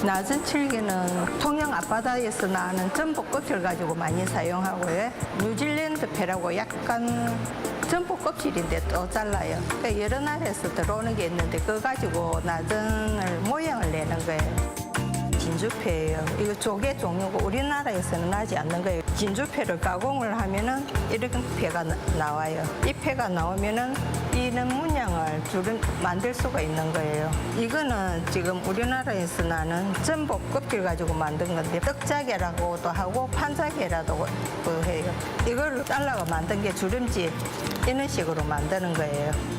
낮은 칠기는 통영 앞바다에서 나는 전복 껍질 가지고 많이 사용하고요. 뉴질랜드 패라고 약간 전복 껍질인데 또 잘라요. 그러니까 여러 나라에서 들어오는 게 있는데 그거 가지고 낮은 모양을 내는 거예요. 진주패예요. 이거 조개 종류고 우리나라에서는 나지 않는 거예요. 진주패를 가공을 하면은 이렇게 패가 나와요. 이 패가 나오면은 이는 문양을 만들 수가 있는 거예요. 이거는 지금 우리나라에서 나는 전복 껍질 가지고 만든 건데 떡자개라고도 하고 판자개라고 해요. 이걸 잘라가 만든 게 주름지 이런 식으로 만드는 거예요.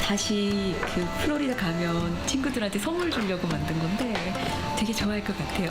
다시 그 플로리다 가면 친구들한테 선물 주려고 만든 건데 되게 좋아할 것 같아요.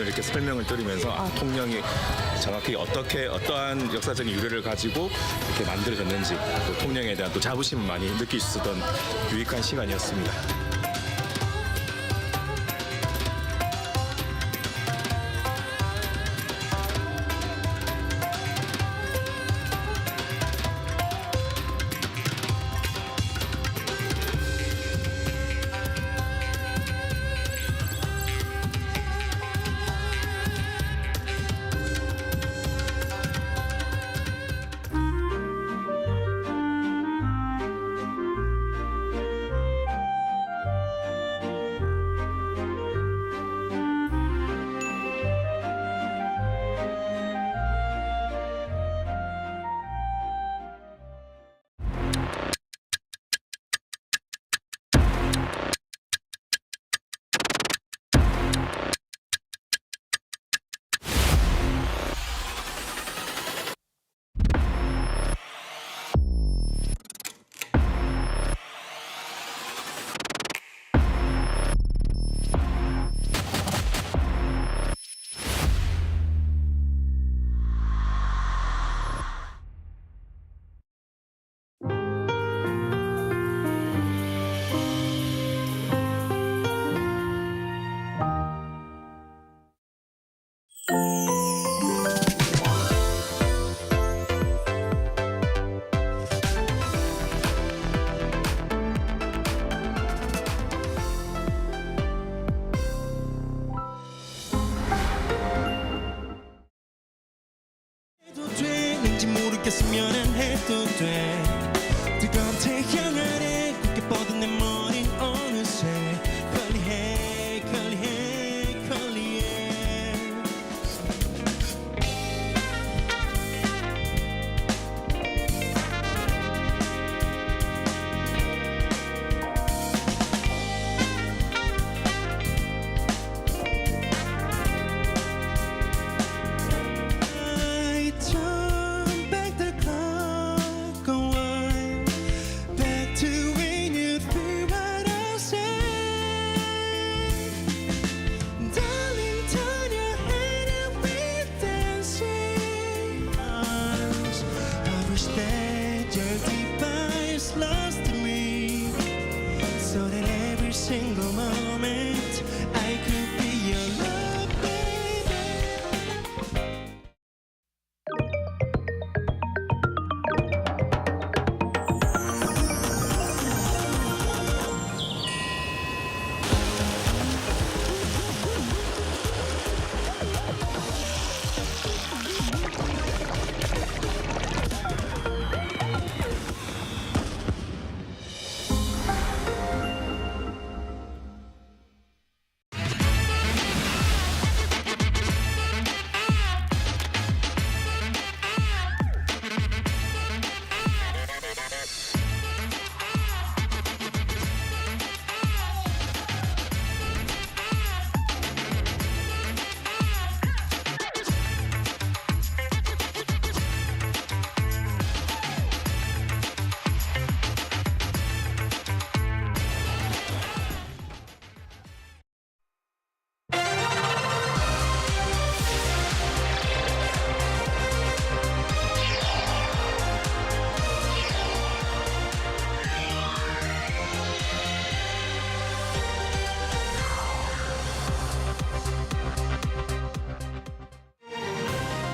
이렇게 설명을 들으면서 통령이 정확히 어떠한 역사적인 유래를 가지고 이렇게 만들어졌는지 또 통령에 대한 또 자부심을 많이 느낄 수 있었던 유익한 시간이었습니다. 모르겠으면 해도 돼. 뜨거운 태양 아래 굳게 뻗은 내 머린 어느새 curly해 curly해 curly해. Single moment I could be your love, baby.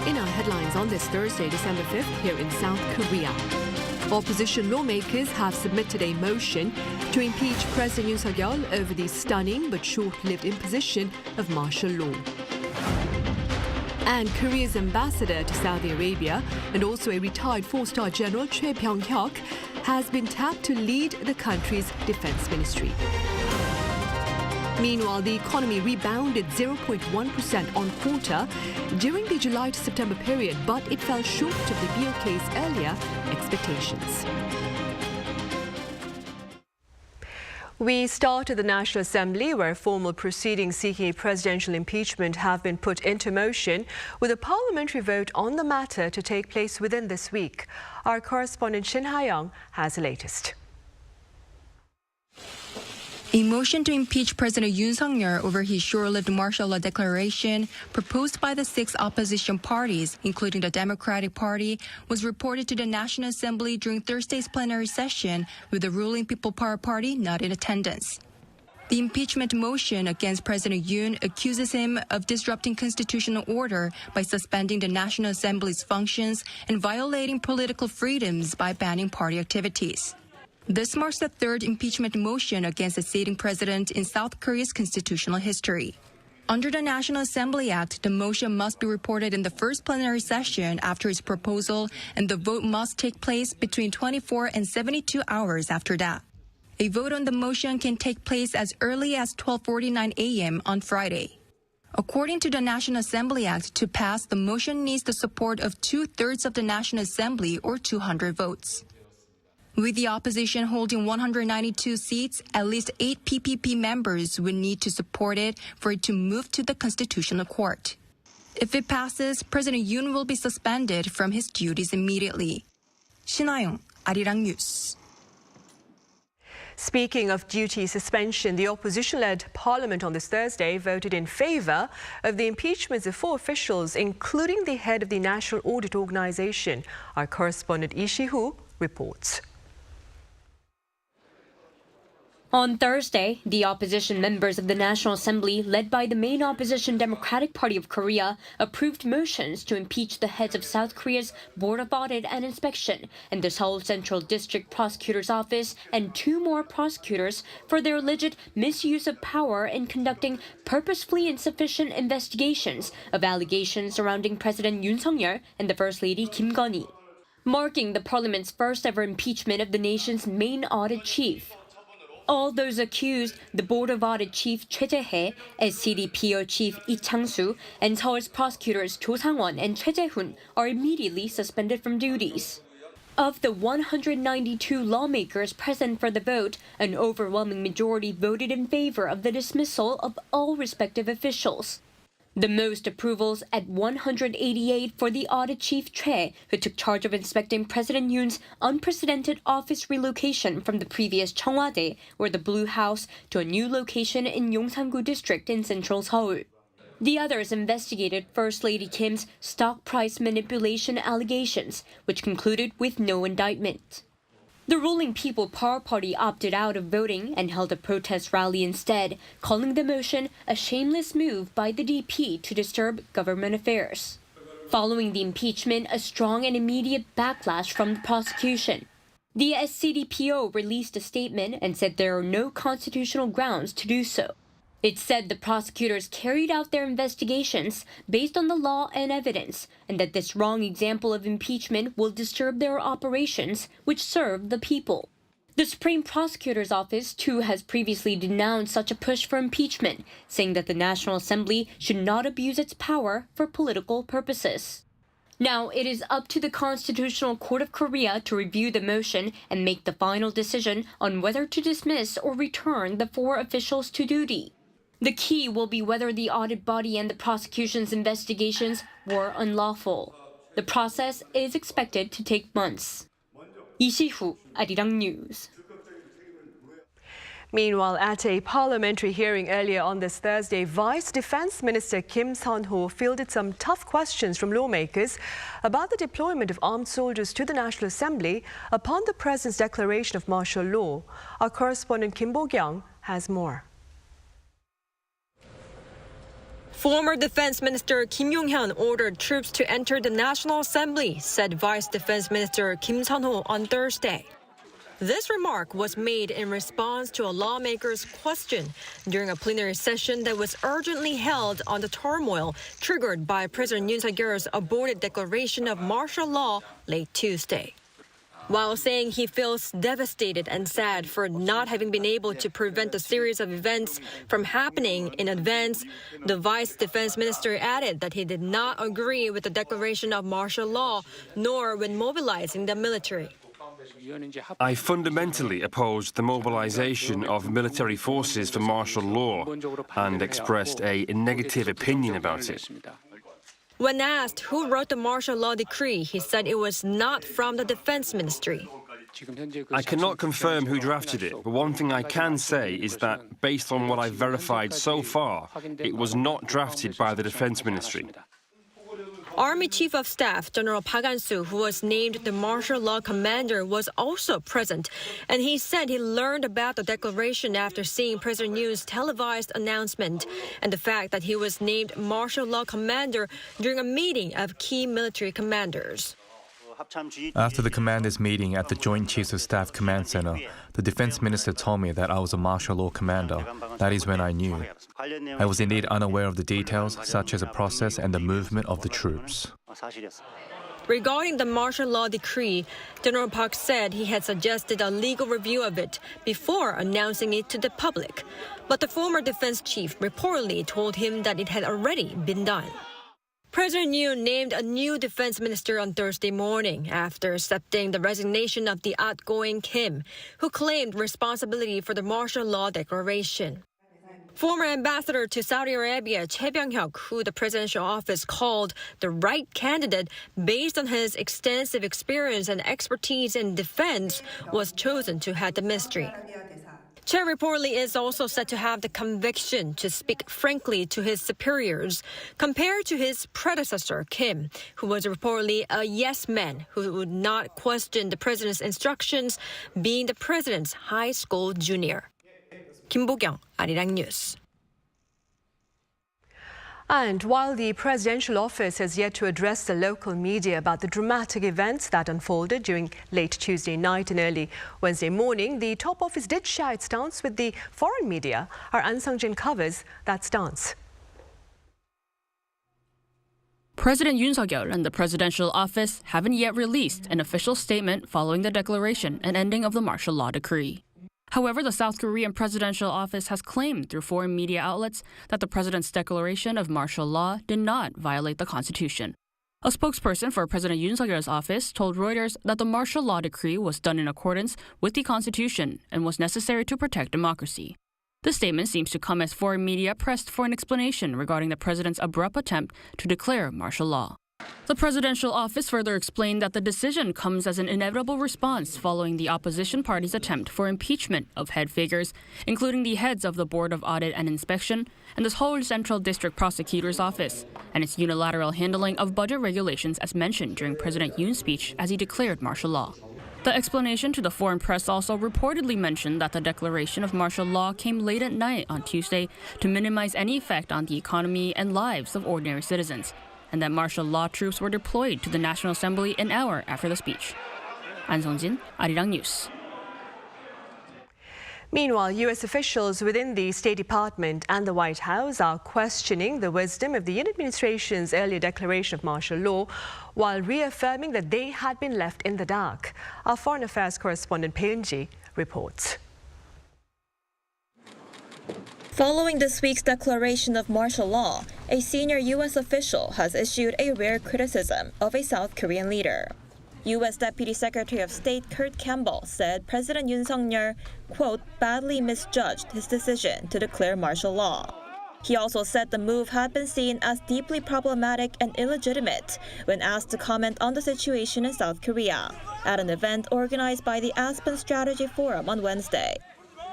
In our headlines on this Thursday, December 5th, here in South Korea. Opposition lawmakers have submitted a motion to impeach President Yoon Suk-yeol over the stunning but short-lived imposition of martial law. And Korea's ambassador to Saudi Arabia and also a retired four-star general Choi Byung-hyuk has been tapped to lead the country's defense ministry. Meanwhile, the economy rebounded 0.1% on quarter during the July to September period, but it fell short of the BOK's earlier expectations. We start at the National Assembly, where formal proceedings seeking a presidential impeachment have been put into motion, with a parliamentary vote on the matter to take place within this week. Our correspondent Shin Ha-young has the latest. A motion to impeach President Yoon Suk-yeol over his short-lived martial law declaration, proposed by the 6 opposition parties, including the Democratic Party, was reported to the National Assembly during Thursday's plenary session, with the ruling People Power Party not in attendance. The impeachment motion against President Yoon accuses him of disrupting constitutional order by suspending the National Assembly's functions and violating political freedoms by banning party activities. This marks the 3rd impeachment motion against the sitting president in South Korea's constitutional history. Under the National Assembly Act, the motion must be reported in the first plenary session after its proposal, and the vote must take place between 24 and 72 hours after that. A vote on the motion can take place as early as 12:49 a.m. on Friday. According to the National Assembly Act, to pass, the motion needs the support of 2/3 of the National Assembly or 200 votes. With the opposition holding 192 seats, at least 8 PPP members would need to support it for it to move to the Constitutional Court. If it passes, President Yoon will be suspended from his duties immediately. 신하영, Arirang News. Speaking of duty suspension, the opposition-led parliament on this Thursday voted in favor of the impeachments of 4 officials, including the head of the National Audit Organization. Our correspondent Lee Si-hoo reports. On Thursday, the opposition members of the National Assembly, led by the main opposition Democratic Party of Korea, approved motions to impeach the heads of South Korea's Board of Audit and Inspection and the Seoul Central District Prosecutor's Office and 2 more prosecutors for their alleged misuse of power in conducting purposefully insufficient investigations of allegations surrounding President Yoon Suk-yeol and the First Lady Kim Yong-hyun, marking the parliament's first ever impeachment of the nation's main audit chief. All those accused, the Board of Audit Chief Choi Jae-hae, SCDPO Chief Lee Chang-soo, and Seoul's prosecutors Cho Sang-won and Choi Jae-hoon, are immediately suspended from duties. Of the 192 lawmakers present for the vote, an overwhelming majority voted in favor of the dismissal of all respective officials. The most approvals at 188 for the audit chief Choi, who took charge of inspecting President Yoon's unprecedented office relocation from the previous Cheongwade, or the Blue House, to a new location in Yongsan-gu district in central Seoul. The others investigated First Lady Kim's stock price manipulation allegations, which concluded with no indictment. The ruling People Power Party opted out of voting and held a protest rally instead, calling the motion a shameless move by the DP to disturb government affairs. Following the impeachment, a strong and immediate backlash from the prosecution. The SCDPO released a statement and said there are no constitutional grounds to do so. It said the prosecutors carried out their investigations based on the law and evidence, and that this wrong example of impeachment will disturb their operations, which serve the people. The Supreme Prosecutor's Office, too, has previously denounced such a push for impeachment, saying that the National Assembly should not abuse its power for political purposes. Now, it is up to the Constitutional Court of Korea to review the motion and make the final decision on whether to dismiss or return the 4 officials to duty. The key will be whether the audit body and the prosecution's investigations were unlawful. The process is expected to take months. Lee Si-hoo, Arirang News. Meanwhile, at a parliamentary hearing earlier on this Thursday, Vice Defense Minister Kim Sun-ho fielded some tough questions from lawmakers about the deployment of armed soldiers to the National Assembly upon the President's declaration of martial law. Our correspondent Kim Bo-kyung has more. Former Defense Minister Kim Yong-hyun ordered troops to enter the National Assembly, said Vice Defense Minister Kim Sun-ho on Thursday. This remark was made in response to a lawmaker's question during a plenary session that was urgently held on the turmoil triggered by President Yoon Suk-yeol's aborted declaration of martial law late Tuesday. While saying he feels devastated and sad for not having been able to prevent a series of events from happening in advance, the Vice Defense Minister added that he did not agree with the declaration of martial law, nor when mobilizing the military. I fundamentally opposed the mobilization of military forces for martial law and expressed a negative opinion about it. When asked who wrote the martial law decree, he said it was not from the defense ministry. I cannot confirm who drafted it, but one thing I can say is that, based on what I've verified so far, it was not drafted by the Defense Ministry. Army Chief of Staff General Park Han-soo, who was named the martial law commander, was also present, and he said he learned about the declaration after seeing President Yoon's televised announcement and the fact that he was named martial law commander during a meeting of key military commanders. After the commanders' meeting at the Joint Chiefs of Staff Command Center, the defense minister told me that I was a martial law commander. That is when I knew. I was indeed unaware of the details, such as the process and the movement of the troops. Regarding the martial law decree, General Park said he had suggested a legal review of it before announcing it to the public. But the former defense chief reportedly told him that it had already been done. President Yoon named a new defense minister on Thursday morning after accepting the resignation of the outgoing Kim, who claimed responsibility for the martial law declaration. Former ambassador to Saudi Arabia, Choi Byung-hyuk, who the presidential office called the right candidate based on his extensive experience and expertise in defense, was chosen to head the ministry. Choi reportedly is also said to have the conviction to speak frankly to his superiors, compared to his predecessor, Kim, who was reportedly a yes man who would not question the president's instructions, being the president's high school junior. Kim Bo-kyung, Arirang News. And while the presidential office has yet to address the local media about the dramatic events that unfolded during late Tuesday night and early Wednesday morning, the top office did share its stance with the foreign media. Our An Sung-jin covers that stance. President Yoon Suk-yeol and the presidential office haven't yet released an official statement following the declaration and ending of the martial law decree. However, the South Korean presidential office has claimed through foreign media outlets that the president's declaration of martial law did not violate the Constitution. A spokesperson for President Yoon Suk-yeol's office told Reuters that the martial law decree was done in accordance with the Constitution and was necessary to protect democracy. The statement seems to come as foreign media pressed for an explanation regarding the president's abrupt attempt to declare martial law. The presidential office further explained that the decision comes as an inevitable response following the opposition party's attempt for impeachment of head figures, including the heads of the Board of Audit and Inspection and the Seoul Central District Prosecutor's Office, and its unilateral handling of budget regulations as mentioned during President Yoon's speech as he declared martial law. The explanation to the foreign press also reportedly mentioned that the declaration of martial law came late at night on Tuesday to minimize any effect on the economy and lives of ordinary citizens, and that martial law troops were deployed to the National Assembly an hour after the speech. An Sung-jin, Arirang News. Meanwhile, U.S. officials within the State Department and the White House are questioning the wisdom of the Yoon administration's earlier declaration of martial law, while reaffirming that they had been left in the dark. Our foreign affairs correspondent Pyongyang reports. Following this week's declaration of martial law, a senior U.S. official has issued a rare criticism of a South Korean leader. U.S. Deputy Secretary of State Kurt Campbell said President Yoon Suk-yeol, quote, badly misjudged his decision to declare martial law. He also said the move had been seen as deeply problematic and illegitimate when asked to comment on the situation in South Korea at an event organized by the Aspen Strategy Forum on Wednesday.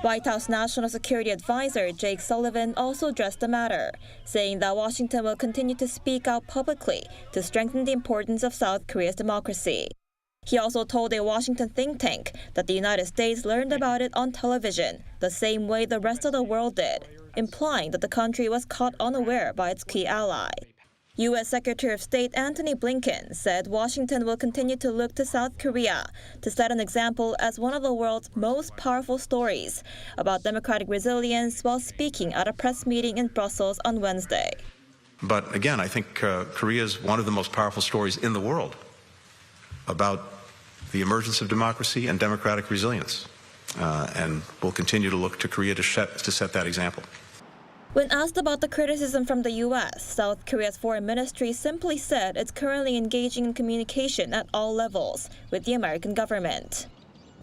White House National Security Advisor Jake Sullivan also addressed the matter, saying that Washington will continue to speak out publicly to strengthen the importance of South Korea's democracy. He also told a Washington think tank that the United States learned about it on television the same way the rest of the world did, implying that the country was caught unaware by its key ally. U.S. Secretary of State Antony Blinken said Washington will continue to look to South Korea to set an example as one of the world's most powerful stories about democratic resilience while speaking at a press meeting in Brussels on Wednesday. But again, I think Korea is one of the most powerful stories in the world about the emergence of democracy and democratic resilience. And we'll continue to look to Korea to set that example. When asked about the criticism from the U.S., South Korea's foreign ministry simply said it's currently engaging in communication at all levels with the American government.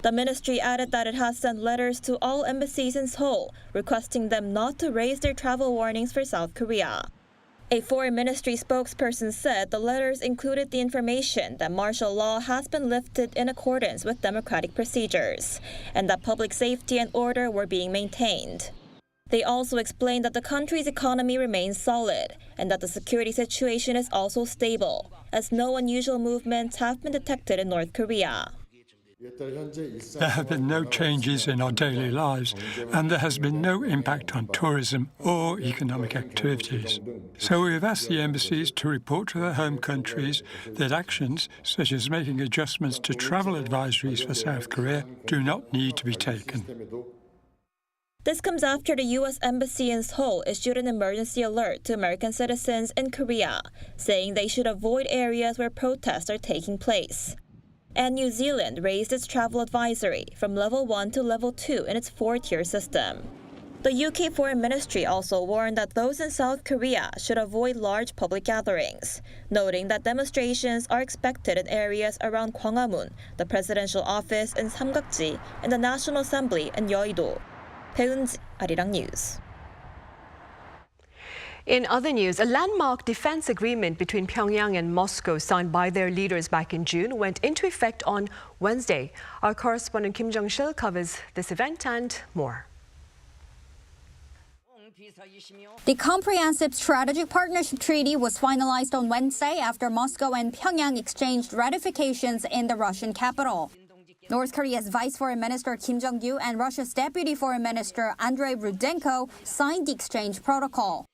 The ministry added that it has sent letters to all embassies in Seoul, requesting them not to raise their travel warnings for South Korea. A foreign ministry spokesperson said the letters included the information that martial law has been lifted in accordance with democratic procedures, and that public safety and order were being maintained. They also explained that the country's economy remains solid, and that the security situation is also stable, as no unusual movements have been detected in North Korea. There have been no changes in our daily lives, and there has been no impact on tourism or economic activities. So we have asked the embassies to report to their home countries that actions, such as making adjustments to travel advisories for South Korea, do not need to be taken. This comes after the U.S. Embassy in Seoul issued an emergency alert to American citizens in Korea, saying they should avoid areas where protests are taking place. And New Zealand raised its travel advisory from level 1 to level 2 in its 4-tier system. The UK Foreign Ministry also warned that those in South Korea should avoid large public gatherings, noting that demonstrations are expected in areas around Gwanghwamun, the presidential office in Samgakji, and the National Assembly in Yeouido. 배은지, Arirang News. In other news, a landmark defense agreement between Pyongyang and Moscow signed by their leaders back in June went into effect on Wednesday. Our correspondent Kim Jong-sil covers this event and more. The Comprehensive Strategic Partnership Treaty was finalized on Wednesday after Moscow and Pyongyang exchanged ratifications in the Russian capital. North Korea's Vice Foreign Minister Kim Jong-hyun and Russia's Deputy Foreign Minister Andrei Rudenko signed the exchange protocol.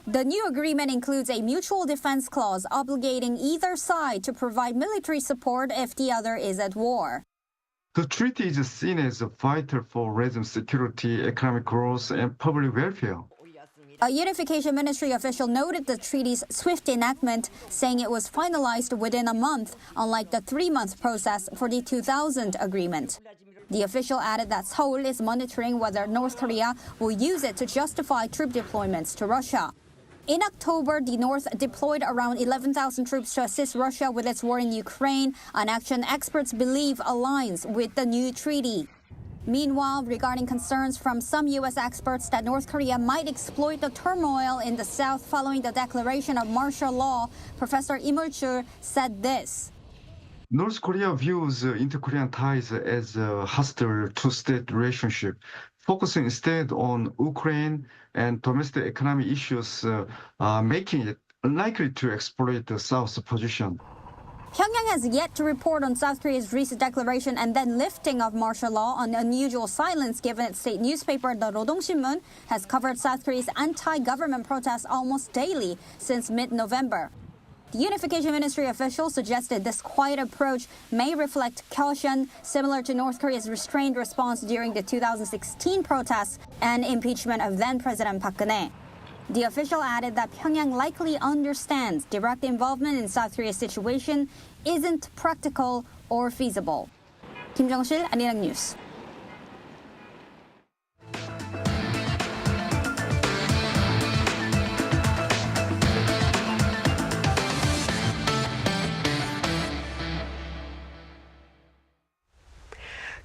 The new agreement includes a mutual defense clause obligating either side to provide military support if the other is at war. The treaty is seen as a vital for regional security, economic growth, and public welfare. A Unification Ministry official noted the treaty's swift enactment, saying it was finalized within a month, unlike the 3-month process for the 2000 agreement. The official added that Seoul is monitoring whether North Korea will use it to justify troop deployments to Russia. In October, the North deployed around 11,000 troops to assist Russia with its war in Ukraine, an action experts believe aligns with the new treaty. Meanwhile, regarding concerns from some U.S. experts that North Korea might exploit the turmoil in the South following the declaration of martial law, Professor Im Ul-chul said this. North Korea views inter-Korean ties as a hostile two-state relationship, focusing instead on Ukraine and domestic economic issues, making it unlikely to exploit the South's position. Pyongyang has yet to report on South Korea's recent declaration and then lifting of martial law on unusual silence, given its state newspaper, the Rodong-Sinmun, has covered South Korea's anti-government protests almost daily since mid-November. The Unification Ministry officials suggested this quiet approach may reflect caution, similar to North Korea's restrained response during the 2016 protests and impeachment of then-President Park Geun-hye. The official added that Pyongyang likely understands direct involvement in South Korea's situation isn't practical or feasible. Kim Jong-sil, Arirang News.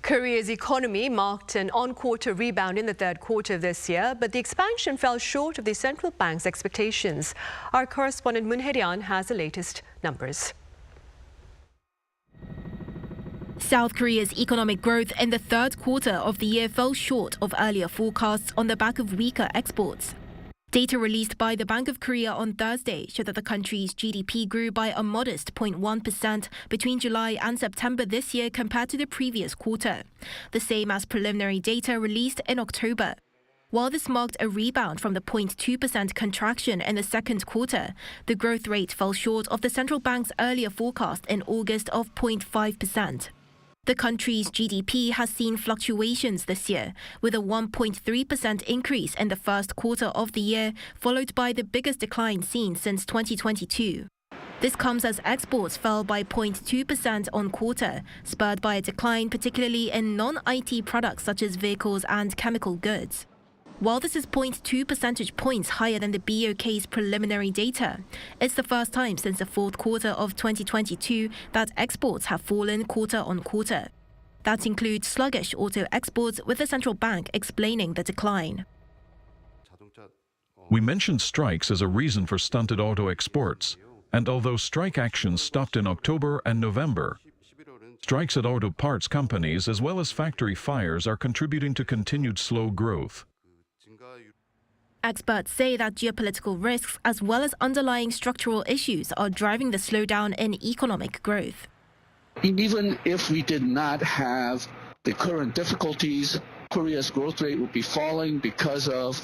Korea's economy marked an on-quarter rebound in the third quarter of this year, but the expansion fell short of the central bank's expectations. Our correspondent Moon Hae-ryun has the latest numbers. South Korea's economic growth in the third quarter of the year fell short of earlier forecasts on the back of weaker exports. Data released by the Bank of Korea on Thursday showed that the country's GDP grew by a modest 0.1% between July and September this year compared to the previous quarter, the same as preliminary data released in October. While this marked a rebound from the 0.2% contraction in the second quarter, the growth rate fell short of the central bank's earlier forecast in August of 0.5%. The country's GDP has seen fluctuations this year, with a 1.3% increase in the first quarter of the year, followed by the biggest decline seen since 2022. This comes as exports fell by 0.2% on quarter, spurred by a decline particularly in non-IT products such as vehicles and chemical goods. While this is 0.2 percentage points higher than the BOK's preliminary data, it's the first time since the fourth quarter of 2022 that exports have fallen quarter on quarter. That includes sluggish auto exports, with the central bank explaining the decline. We mentioned strikes as a reason for stunted auto exports, and although strike actions stopped in October and November, strikes at auto parts companies as well as factory fires are contributing to continued slow growth. Experts say that geopolitical risks as well as underlying structural issues are driving the slowdown in economic growth. Even if we did not have the current difficulties, Korea's growth rate would be falling because of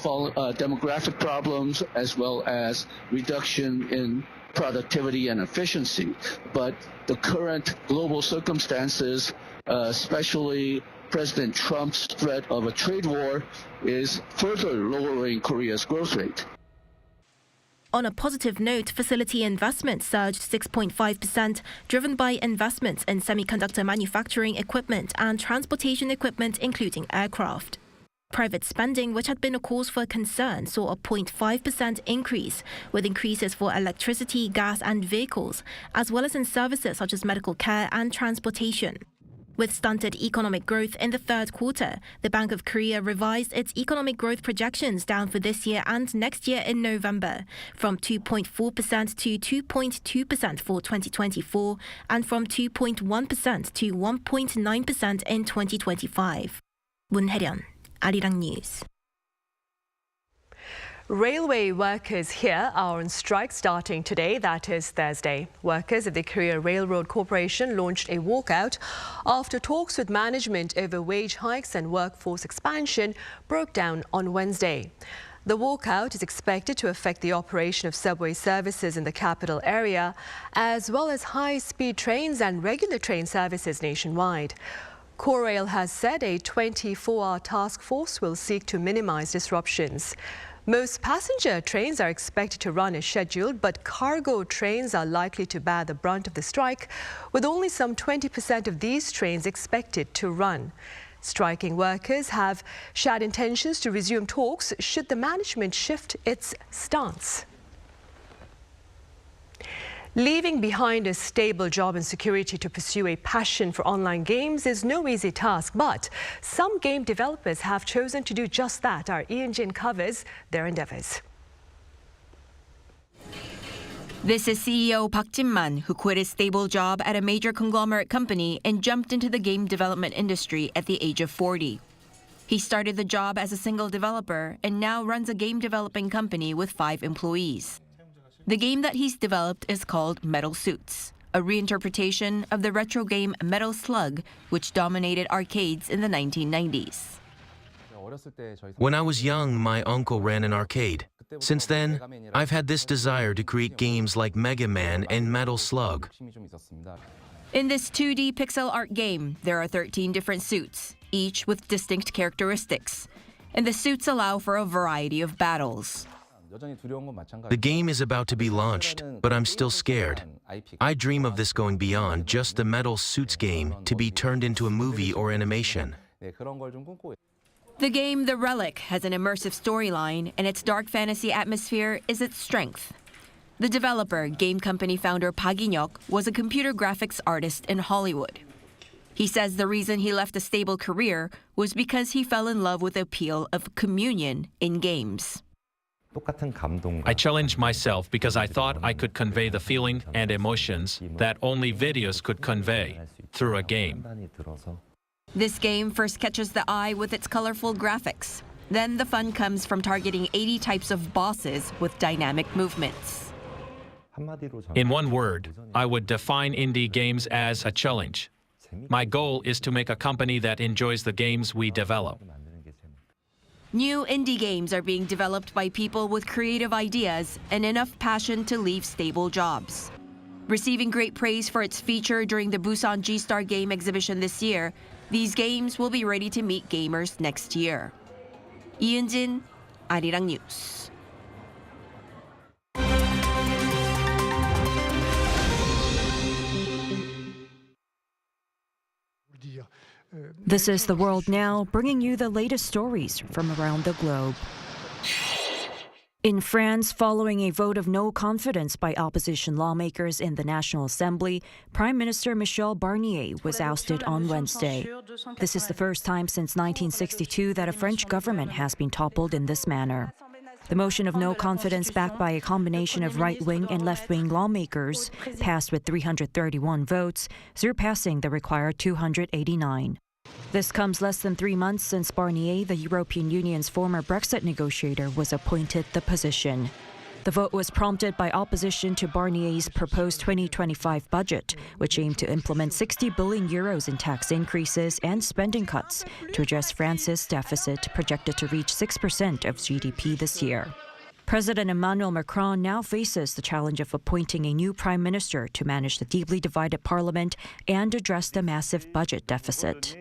demographic problems as well as reduction in productivity and efficiency. But the current global circumstances, especially President Trump's threat of a trade war, is further lowering Korea's growth rate. On a positive note, facility investment surged 6.5%, driven by investments in semiconductor manufacturing equipment and transportation equipment, including aircraft. Private spending, which had been a cause for concern, saw a 0.5% increase, with increases for electricity, gas, and vehicles, as well as in services such as medical care and transportation. With stunted economic growth in the third quarter, the Bank of Korea revised its economic growth projections down for this year and next year in November, from 2.4% to 2.2% for 2024 and from 2.1% to 1.9% in 2025. 문혜련, Arirang News. Railway workers here are on strike starting today, that is Thursday. Workers of the Korea Railroad Corporation launched a walkout after talks with management over wage hikes and workforce expansion broke down on Wednesday. The walkout is expected to affect the operation of subway services in the capital area, as well as high-speed trains and regular train services nationwide. Korail has said a 24-hour task force will seek to minimize disruptions. Most passenger trains are expected to run as scheduled, but cargo trains are likely to bear the brunt of the strike, with only some 20% of these trains expected to run. Striking workers have shared intentions to resume talks should the management shift its stance. Leaving behind a stable job and security to pursue a passion for online games is no easy task, but some game developers have chosen to do just that. Our Ian Jin covers their endeavors. This is CEO Park Jin-man, who quit his stable job at a major conglomerate company and jumped into the game development industry at the age of 40. He started the job as a single developer and now runs a game developing company with 5 employees. The game that he's developed is called Metal Suits, a reinterpretation of the retro game Metal Slug, which dominated arcades in the 1990s. When I was young, my uncle ran an arcade. Since then, I've had this desire to create games like Mega Man and Metal Slug. In this 2D pixel art game, there are 13 different suits, each with distinct characteristics, and the suits allow for a variety of battles. The game is about to be launched, but I'm still scared. I dream of this going beyond just the Metal Suits game to be turned into a movie or animation. The game The Relic has an immersive storyline, and its dark fantasy atmosphere is its strength. The developer, game company founder Park In-hyuk, was a computer graphics artist in Hollywood. He says the reason he left a stable career was because he fell in love with the appeal of communion in games. I challenged myself because I thought I could convey the feeling and emotions that only videos could convey through a game. This game first catches the eye with its colorful graphics. Then the fun comes from targeting 80 types of bosses with dynamic movements. In one word, I would define indie games as a challenge. My goal is to make a company that enjoys the games we develop. New indie games are being developed by people with creative ideas and enough passion to leave stable jobs. Receiving great praise for its feature during the Busan G-Star Game exhibition this year, these games will be ready to meet gamers next year. Ian Jin, Arirang News. This is The World Now, bringing you the latest stories from around the globe. In France, following a vote of no confidence by opposition lawmakers in the National Assembly, Prime Minister Michel Barnier was ousted on Wednesday. This is the first time since 1962 that a French government has been toppled in this manner. The motion of no confidence, backed by a combination of right-wing and left-wing lawmakers, passed with 331 votes, surpassing the required 289. This comes less than 3 months since Barnier, the European Union's former Brexit negotiator, was appointed the position. The vote was prompted by opposition to Barnier's proposed 2025 budget, which aimed to implement 60 billion euros in tax increases and spending cuts to address France's deficit, projected to reach 6% of GDP this year. President Emmanuel Macron now faces the challenge of appointing a new prime minister to manage the deeply divided parliament and address the massive budget deficit.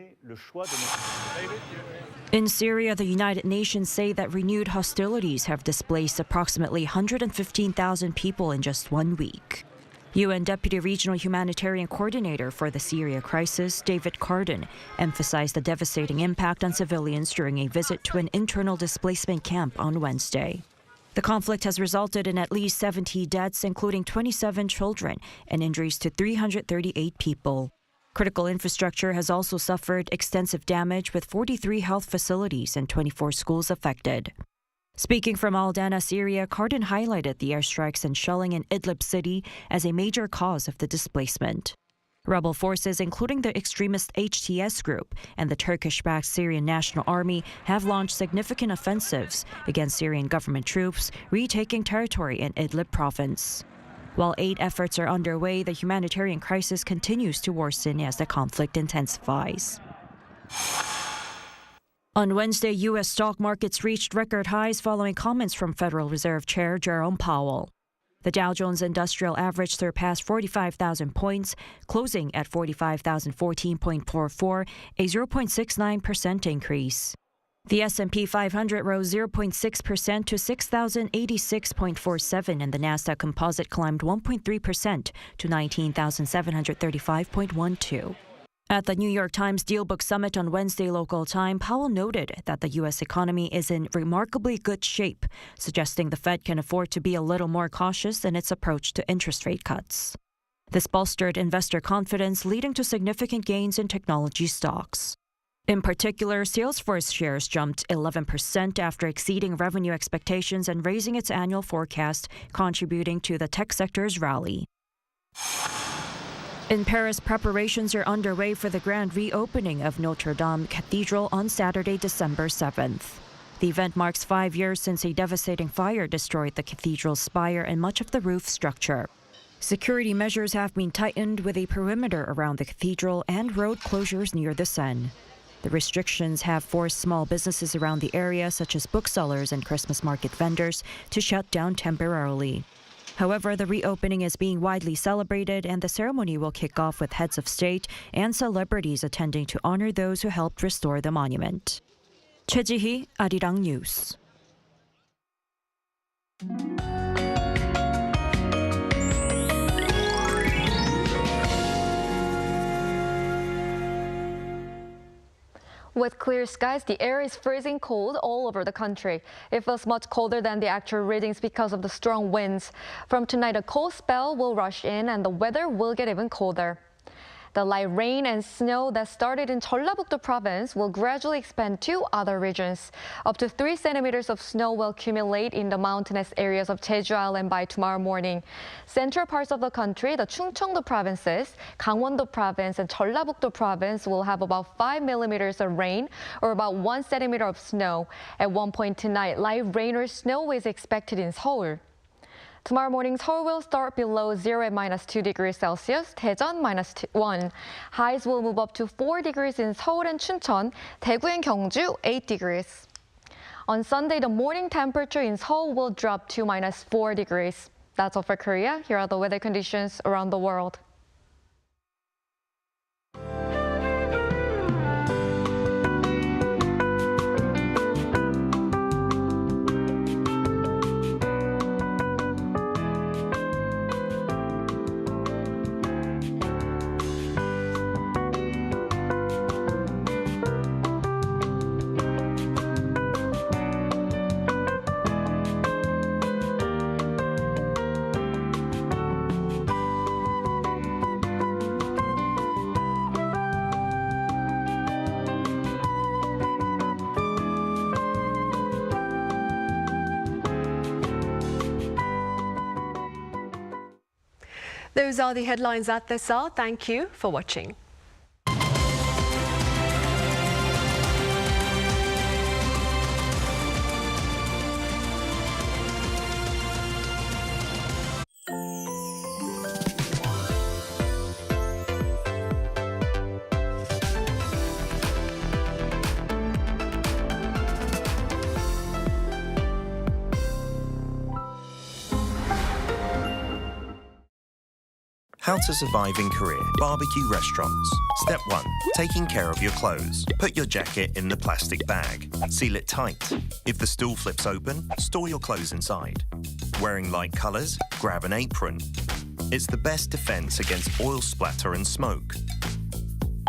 In Syria, the United Nations say that renewed hostilities have displaced approximately 115,000 people in just 1 week. UN Deputy Regional Humanitarian Coordinator for the Syria crisis, David Carden, emphasized the devastating impact on civilians during a visit to an internal displacement camp on Wednesday. The conflict has resulted in at least 70 deaths, including 27 children, and injuries to 338 people. Critical infrastructure has also suffered extensive damage, with 43 health facilities and 24 schools affected. Speaking from Al-Dana, Syria, Carden highlighted the airstrikes and shelling in Idlib city as a major cause of the displacement. Rebel forces, including the extremist HTS group and the Turkish-backed Syrian National Army, have launched significant offensives against Syrian government troops, retaking territory in Idlib province. While aid efforts are underway, the humanitarian crisis continues to worsen as the conflict intensifies. On Wednesday, U.S. stock markets reached record highs following comments from Federal Reserve Chair Jerome Powell. The Dow Jones Industrial Average surpassed 45,000 points, closing at 45,014.44, a 0.69% increase. The S&P 500 rose 0.6% to 6,086.47, and the Nasdaq Composite climbed 1.3% to 19,735.12. At the New York Times Dealbook Summit on Wednesday local time, Powell noted that the U.S. economy is in remarkably good shape, suggesting the Fed can afford to be a little more cautious in its approach to interest rate cuts. This bolstered investor confidence, leading to significant gains in technology stocks. In particular, Salesforce shares jumped 11% after exceeding revenue expectations and raising its annual forecast, contributing to the tech sector's rally. In Paris, preparations are underway for the grand reopening of Notre-Dame Cathedral on Saturday, December 7th. The event marks 5 years since a devastating fire destroyed the cathedral's spire and much of the roof structure. Security measures have been tightened, with a perimeter around the cathedral and road closures near the Seine. The restrictions have forced small businesses around the area, such as booksellers and Christmas market vendors, to shut down temporarily. However, the reopening is being widely celebrated, and the ceremony will kick off with heads of state and celebrities attending to honor those who helped restore the monument. Choi Ji-hee, Arirang News. With clear skies, the air is freezing cold all over the country. It feels much colder than the actual readings because of the strong winds. From tonight, a cold spell will rush in and the weather will get even colder. The light rain and snow that started in Jeollabuk-do province will gradually expand to other regions. Up to 3 centimeters of snow will accumulate in the mountainous areas of Jeju Island by tomorrow morning. Central parts of the country, the Chungcheongdo provinces, Gangwon-do province, and Jeollabuk-do province will have about 5 millimeters of rain or about 1 centimeter of snow. At one point tonight, light rain or snow is expected in Seoul. Tomorrow morning, Seoul will start below 0 at -2 degrees Celsius, Daejeon -1. Highs will move up to 4 degrees in Seoul and Chuncheon, Daegu and Gyeongju 8 degrees. On Sunday, the morning temperature in Seoul will drop to -4 degrees. That's all for Korea. Here are the weather conditions around the world. Those are the headlines at this hour. Thank you for watching. How to survive in Korea. Barbecue restaurants. Step 1. Taking care of your clothes. Put your jacket in the plastic bag. Seal it tight. If the stool flips open, store your clothes inside. Wearing light colours? Grab an apron. It's the best defence against oil splatter and smoke.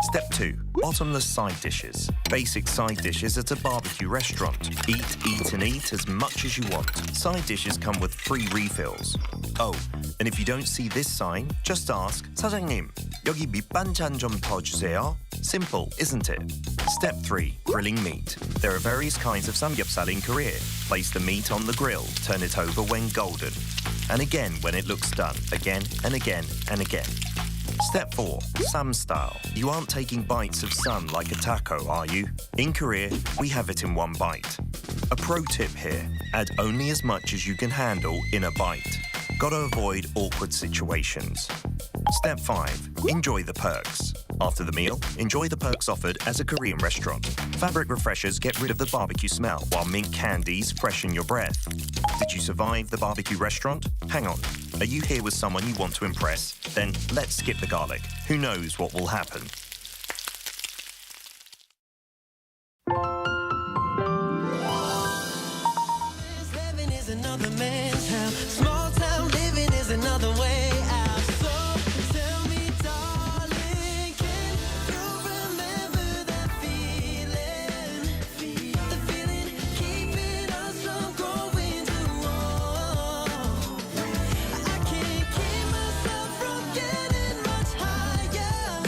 Step 2. Bottomless side dishes. Basic side dishes at a barbecue restaurant. Eat, and eat as much as you want. Side dishes come with free refills. Oh, and if you don't see this sign, just ask, 사장님, 여기 밑반찬 좀 더 주세요. Simple, isn't it? Step 3. Grilling meat. There are various kinds of samgyeopsal in Korea. Place the meat on the grill. Turn it over when golden. And again when it looks done. Again and again and again. Step 4. Sam style. You aren't taking bites of sam like a taco, are you? In Korea, we have it in one bite. A pro tip here. Add only as much as you can handle in a bite. Gotta avoid awkward situations. Step 5. Enjoy the perks. After the meal, enjoy the perks offered as a Korean restaurant. Fabric refreshers get rid of the barbecue smell, while mint candies freshen your breath. Did you survive the barbecue restaurant? Hang on. Are you here with someone you want to impress? Then let's skip the garlic. Who knows what will happen? Heaven is another man's house. Small town living is another way out. So tell me, darling, can you remember that feeling? The feeling keeping us from going to war. I can't keep myself from getting much higher.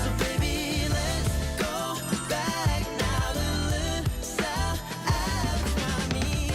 So baby, let's go back now to live south at me.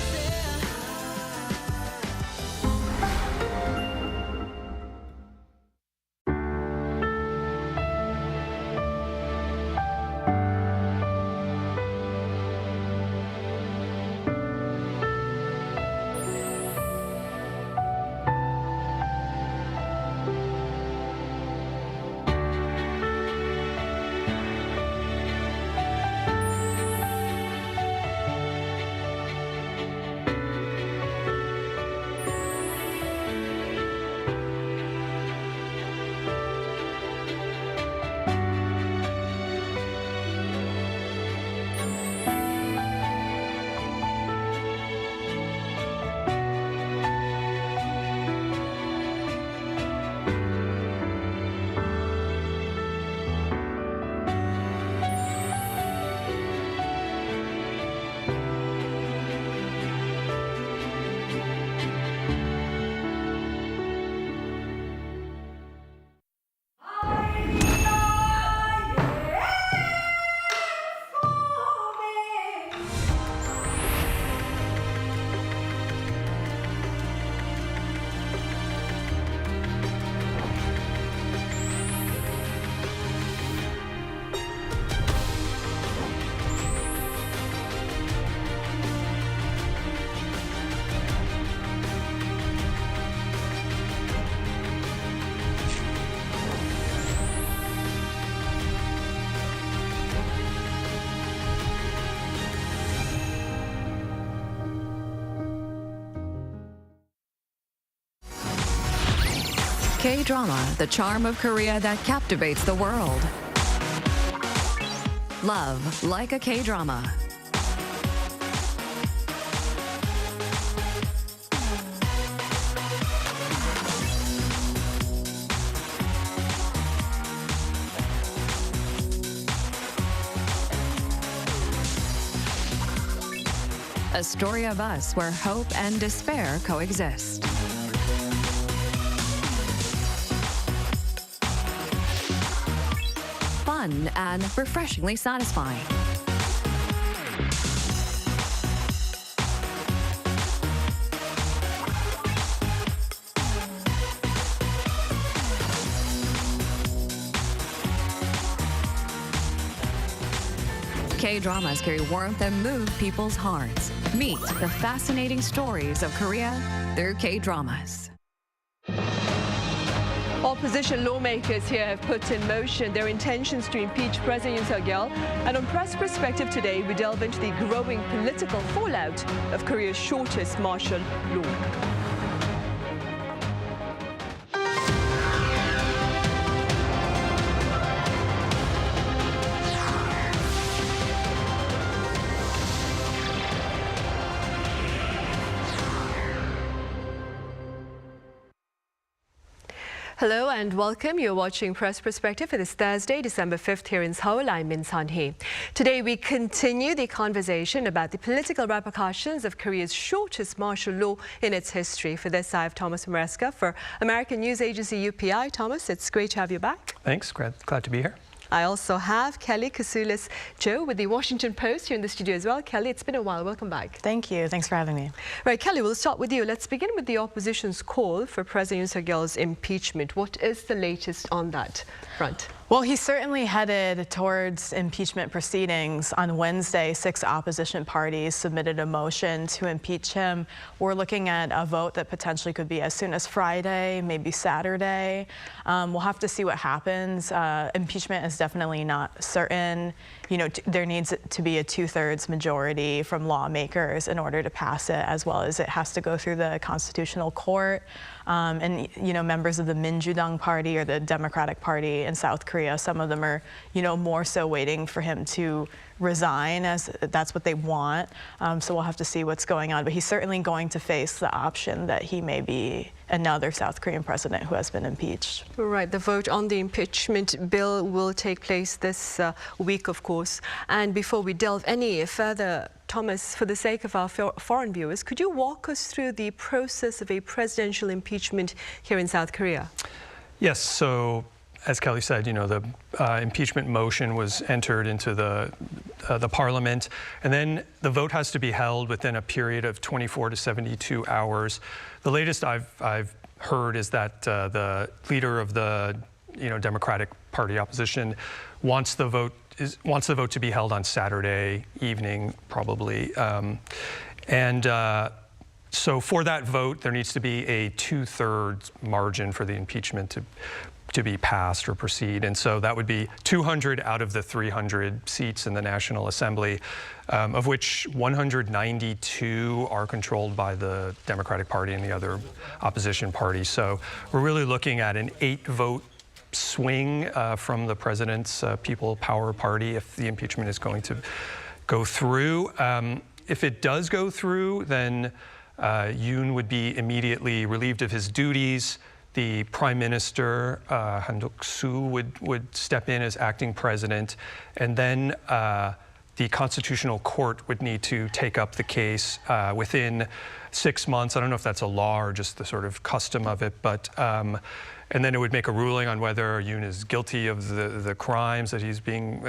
K-drama, the charm of Korea that captivates the world. Love like a K-drama. A story of us where hope and despair coexist. Fun and refreshingly satisfying. K-dramas carry warmth and move people's hearts. Meet the fascinating stories of Korea through K-dramas. Opposition lawmakers here have put in motion their intentions to impeach President Yoon Suk-yeol. And on Press Perspective today, we delve into the growing political fallout of Korea's shortest martial law. Hello and welcome. You're watching Press Perspective for this Thursday, December 5th here in Seoul. I'm Min Sun-hee. Today we continue the conversation about the political repercussions of Korea's shortest martial law in its history. For this, I have Thomas Maresca for American news agency UPI. Thomas, it's great to have you back. Thanks. Glad to be here. I also have Kelly Kasulis-Joe with the Washington Post here in the studio as well. Kelly, it's been a while. Welcome back. Thank you. Thanks for having me. Right, Kelly, we'll start with you. Let's begin with the opposition's call for President Yoon Suk-yeol's impeachment. What is the latest on that front? Well, he's certainly headed towards impeachment proceedings. On Wednesday, 6 opposition parties submitted a motion to impeach him. We're looking at a vote that potentially could be as soon as Friday, maybe Saturday. We'll have to see what happens. Impeachment is definitely not certain. You know, there needs to be a 2/3 majority from lawmakers in order to pass it, as well as it has to go through the Constitutional Court. And, you know, members of the Minju-dang Party or the Democratic Party in South Korea, some of them are, you know, more so waiting for him to resign, as that's what they want. So we'll have to see what's going on. But he's certainly going to face the option that he may be another South Korean president who has been impeached. Right. The vote on the impeachment bill will take place this week, of course. And before we delve any further, Thomas, for the sake of our foreign viewers, could you walk us through the process of a presidential impeachment here in South Korea? Yes. So, as Kelly said, you know, the impeachment motion was entered into the parliament, and then the vote has to be held within a period of 24 to 72 hours. The latest I've heard is that the leader of the Democratic Party opposition wants the vote to be held on Saturday evening, probably, so for that vote, there needs to be a 2/3 margin for the impeachment to be passed or proceed. And so that would be 200 out of the 300 seats in the National Assembly, of which 192 are controlled by the Democratic Party and the other opposition parties. So we're really looking at an 8-vote swing from the president's People Power Party if the impeachment is going to go through. If it does go through, then Yoon would be immediately relieved of his duties. The Prime Minister, Han Duck-soo, would step in as acting president, and then the Constitutional Court would need to take up the case within 6 months. I don't know if that's a law or just the sort of custom of it, but and then it would make a ruling on whether Yoon is guilty of the crimes that he's being,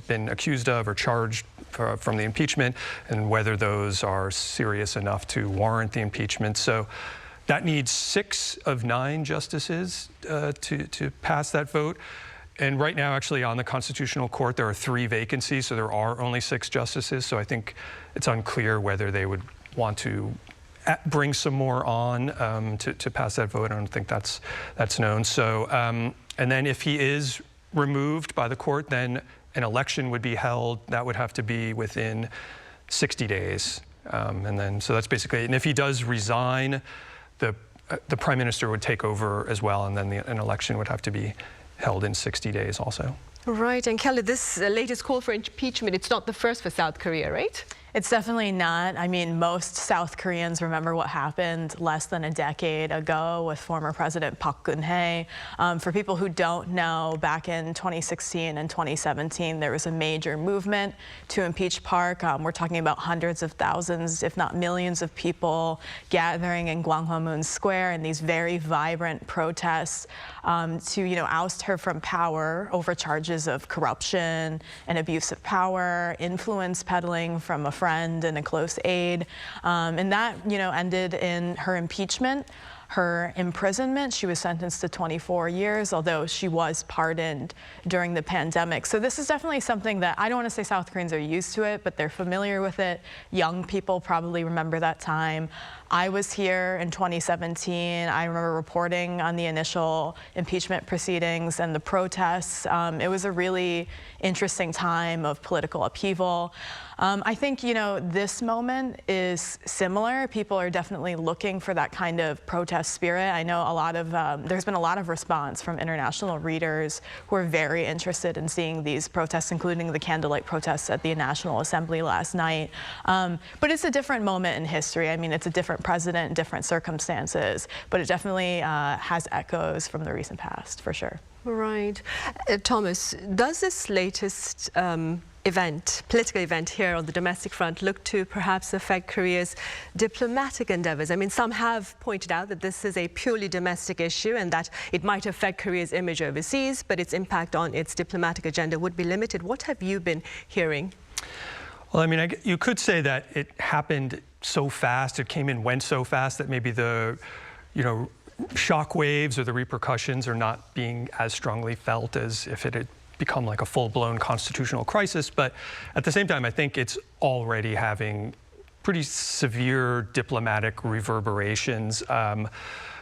been accused of or charged from the impeachment, and whether those are serious enough to warrant the impeachment. So that needs 6 of 9 justices to pass that vote. And right now, actually, on the Constitutional Court, there are 3 vacancies, so there are only 6 justices. So I think it's unclear whether they would want to bring some more on to pass that vote. I don't think that's known. So, and then if he is removed by the court, then an election would be held. That would have to be within 60 days. And then, so that's basically it. And if he does resign, the Prime Minister would take over as well, and then an election would have to be held in 60 days also. Right, and Kelly, this latest call for impeachment, it's not the first for South Korea, right? It's definitely not. I mean, most South Koreans remember what happened less than a decade ago with former President Park Geun-hye. For people who don't know, back in 2016 and 2017, there was a major movement to impeach Park. We're talking about hundreds of thousands, if not millions of people gathering in Gwanghwamun Square in these very vibrant protests to, oust her from power over charges of corruption and abuse of power, influence peddling from a friend and a close aide, and that ended in her impeachment. her imprisonment. She was sentenced to 24 years, although she was pardoned during the pandemic. So this is definitely something that I don't want to say South Koreans are used to it, but they're familiar with it. Young people probably remember that time. I was here in 2017. I remember reporting on the initial impeachment proceedings and the protests. It was a really interesting time of political upheaval. I think, you know, this moment is similar. People are definitely looking for that kind of protest spirit. I know a lot of, there's been a lot of response from international readers who are very interested in seeing these protests, including the candlelight protests at the National Assembly last night. But it's a different moment in history. I mean, it's a different president, different circumstances, but it definitely has echoes from the recent past, for sure. Right. Thomas, does this latest political event here on the domestic front look to perhaps affect Korea's diplomatic endeavors? I mean, some have pointed out that this is a purely domestic issue and that it might affect Korea's image overseas, but its impact on its diplomatic agenda would be limited. What have you been hearing? Well, I mean, you could say that it happened so fast, it came and went so fast that maybe the, you know, shock waves or the repercussions are not being as strongly felt as if it had become like a full-blown constitutional crisis. But at the same time, I think it's already having pretty severe diplomatic reverberations,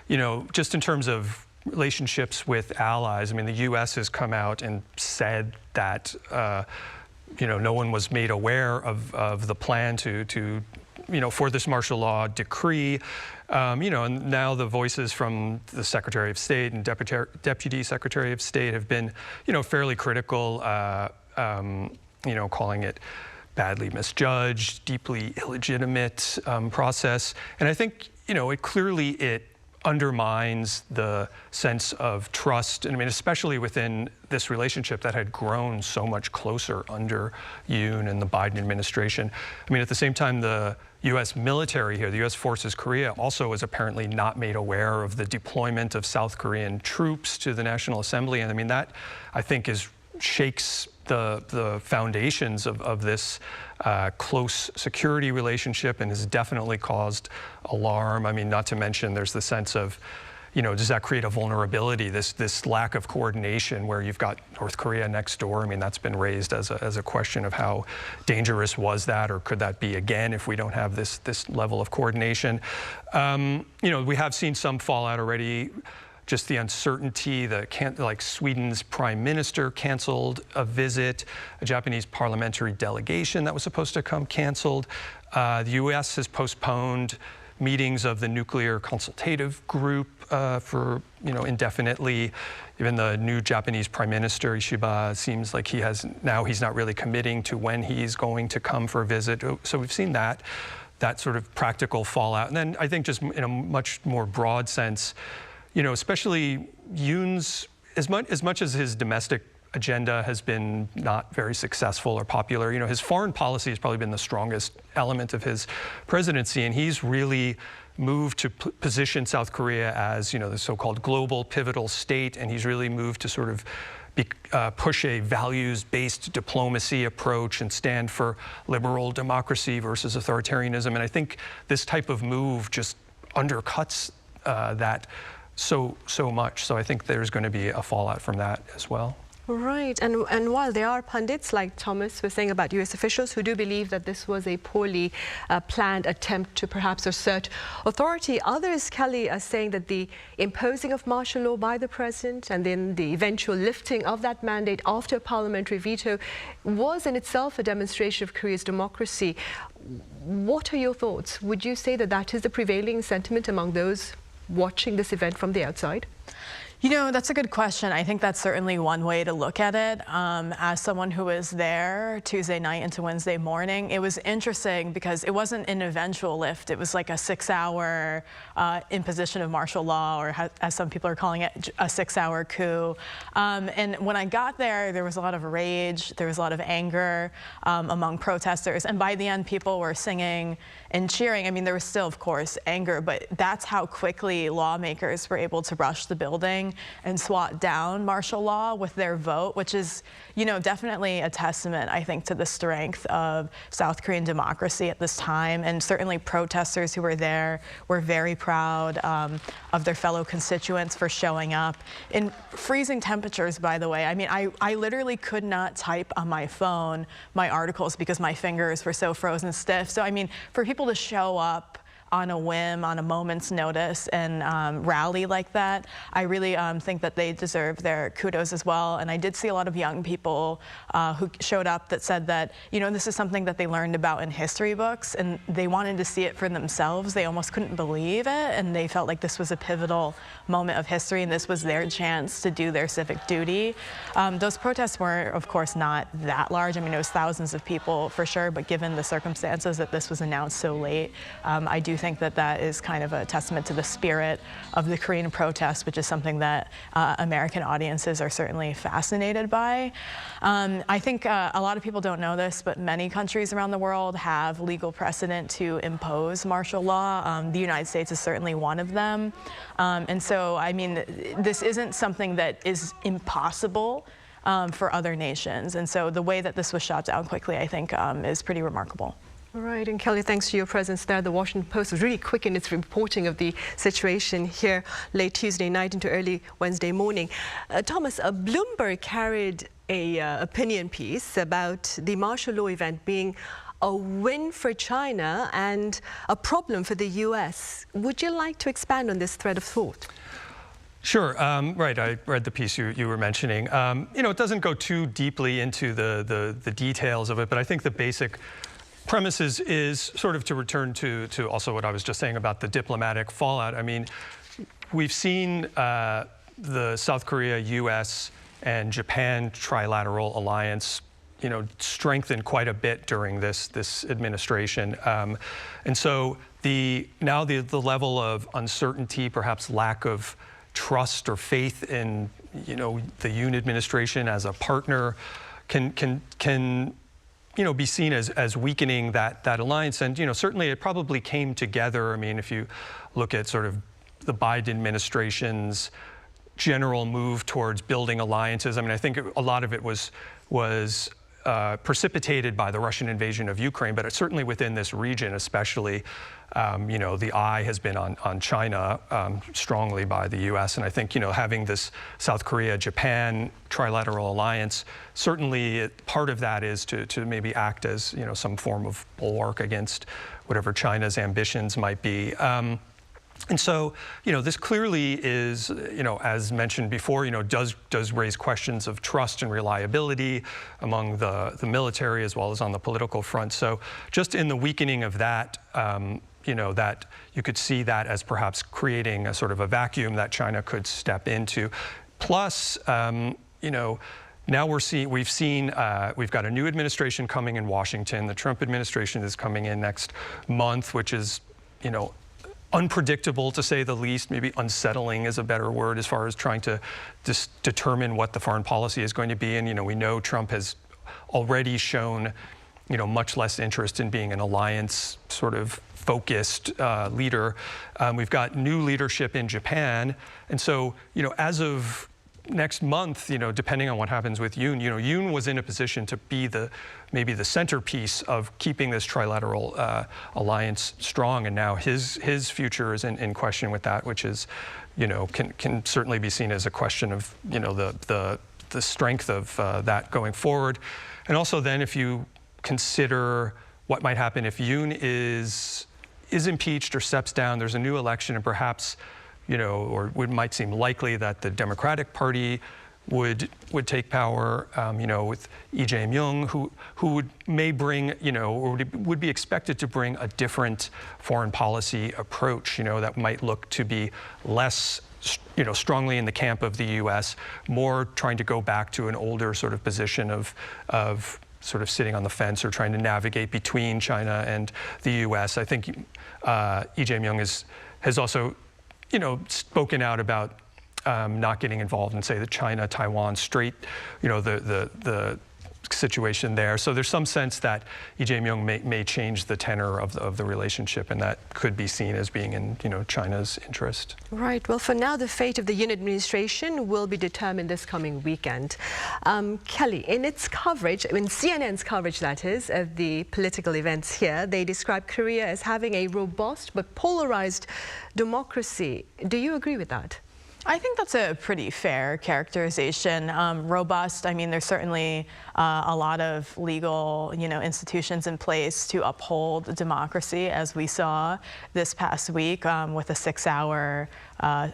you know, just in terms of relationships with allies. I mean, the U.S. has come out and said that, you know, no one was made aware of the plan to you know, for this martial law decree. You know, and now the voices from the Secretary of State and Deputy Secretary of State have been, you know, fairly critical, you know, calling it badly misjudged, deeply illegitimate process. And I think, you know, it undermines the sense of trust, and I mean, especially within this relationship that had grown so much closer under Yoon and the Biden administration. I mean, at the same time, the U.S. military here, the U.S. Forces Korea, also was apparently not made aware of the deployment of South Korean troops to the National Assembly. And I mean, that, I think, shakes the foundations of this close security relationship and has definitely caused alarm. I mean, not to mention there's the sense of, you know, does that create a vulnerability, this lack of coordination where you've got North Korea next door? I mean, that's been raised as a question of how dangerous was that, or could that be again if we don't have this level of coordination? You know, we have seen some fallout already. Just the uncertainty, like Sweden's prime minister canceled a visit, a Japanese parliamentary delegation that was supposed to come canceled. The U.S. has postponed meetings of the nuclear consultative group for, you know, indefinitely. Even the new Japanese prime minister, Ishiba, seems like he's not really committing to when he's going to come for a visit. So we've seen that sort of practical fallout. And then I think just in a much more broad sense, you know, especially Yoon's, as much as his domestic agenda has been not very successful or popular, you know, his foreign policy has probably been the strongest element of his presidency, and he's really moved to position South Korea as, you know, the so-called global pivotal state, and he's really moved to sort of push a values-based diplomacy approach and stand for liberal democracy versus authoritarianism. And I think this type of move just undercuts that so much. So I think there's going to be a fallout from that as well. Right, and while there are pundits like Thomas was saying about U.S. officials who do believe that this was a poorly planned attempt to perhaps assert authority, others, Kelly, are saying that the imposing of martial law by the president and then the eventual lifting of that mandate after a parliamentary veto was in itself a demonstration of Korea's democracy. What are your thoughts? Would you say that that is the prevailing sentiment among those watching this event from the outside? You know, that's a good question. I think that's certainly one way to look at it. As someone who was there Tuesday night into Wednesday morning, it was interesting because it wasn't an eventual lift. It was like a 6-hour imposition of martial law, or as some people are calling it, a 6-hour coup. And when I got there was a lot of rage. There was a lot of anger among protesters. And by the end, people were singing and cheering. I mean, there was still, of course, anger, but that's how quickly lawmakers were able to rush the building. overturning and swat down martial law with their vote, which is, definitely a testament, I think, to the strength of South Korean democracy at this time. And certainly protesters who were there were very proud of their fellow constituents for showing up in freezing temperatures, by the way. I mean, I literally could not type on my phone my articles because my fingers were so frozen stiff. So, I mean, for people to show up on a whim, on a moment's notice, and rally like that, I really think that they deserve their kudos as well. And I did see a lot of young people who showed up that said that, this is something that they learned about in history books, and they wanted to see it for themselves. They almost couldn't believe it, and they felt like this was a pivotal moment of history, and this was their chance to do their civic duty. Those protests were, of course, not that large. I mean, it was thousands of people for sure, but given the circumstances that this was announced so late, I do think that that is kind of a testament to the spirit of the Korean protest, which is something that American audiences are certainly fascinated by. I think a lot of people don't know this, but many countries around the world have legal precedent to impose martial law. The United States is certainly one of them. And so, I mean, this isn't something that is impossible for other nations. And so the way that this was shot down quickly, I think, is pretty remarkable. All right, and Kelly, thanks to your presence there. The Washington Post was really quick in its reporting of the situation here late Tuesday night into early Wednesday morning. Thomas, Bloomberg carried a opinion piece about the martial law event being a win for China and a problem for the U.S. Would you like to expand on this thread of thought? Sure. Right. I read the piece you were mentioning. It doesn't go too deeply into the details of it, but I think the basic premise is sort of to return to also what I was just saying about the diplomatic fallout. I mean, we've seen the South Korea, U.S., and Japan trilateral alliance, strengthen quite a bit during this administration. And so now the level of uncertainty, perhaps lack of trust or faith in, the Yoon administration as a partner can be seen as weakening that alliance. And, certainly it probably came together. I mean, if you look at sort of the Biden administration's general move towards building alliances, I mean, I think a lot of it was precipitated by the Russian invasion of Ukraine, but certainly within this region, especially, the eye has been on China strongly by the U.S. And I think, having this South Korea, Japan trilateral alliance, certainly part of that is to maybe act as, some form of bulwark against whatever China's ambitions might be. And so, this clearly is, as mentioned before, does raise questions of trust and reliability among the military as well as on the political front. So just in the weakening of that, that you could see that as perhaps creating a sort of a vacuum that China could step into. Plus, now we've got a new administration coming in Washington. The Trump administration is coming in next month, which is, unpredictable, to say the least. Maybe unsettling is a better word as far as trying to determine what the foreign policy is going to be. And, we know Trump has already shown, much less interest in being an alliance sort of focused leader. We've got new leadership in Japan. And so, as of next month, depending on what happens with Yoon, Yoon was in a position to be maybe the centerpiece of keeping this trilateral alliance strong, and now his future is in question with that, which is, can certainly be seen as a question of, the strength of that going forward. And also then, if you consider what might happen if Yoon is impeached or steps down, there's a new election, and perhaps, or it might seem likely that the Democratic Party would take power, with Lee Jae-myung, who may bring, or would be expected to bring a different foreign policy approach, that might look to be less, strongly in the camp of the U.S., more trying to go back to an older sort of position of sort of sitting on the fence or trying to navigate between China and the U.S. I think Lee Jae-myung has also, spoken out about not getting involved in, say, the China-Taiwan Strait, the situation there. So there's some sense that Lee Jae-myung may change the tenor of the relationship, and that could be seen as being in China's interest. Right. Well, for now, the fate of the Yoon administration will be determined this coming weekend. Kelly, in its coverage, in CNN's coverage, that is, of the political events here, they describe Korea as having a robust but polarized democracy. Do you agree with that? I think that's a pretty fair characterization. Robust, I mean, there's certainly a lot of legal, institutions in place to uphold democracy, as we saw this past week with a 6-hour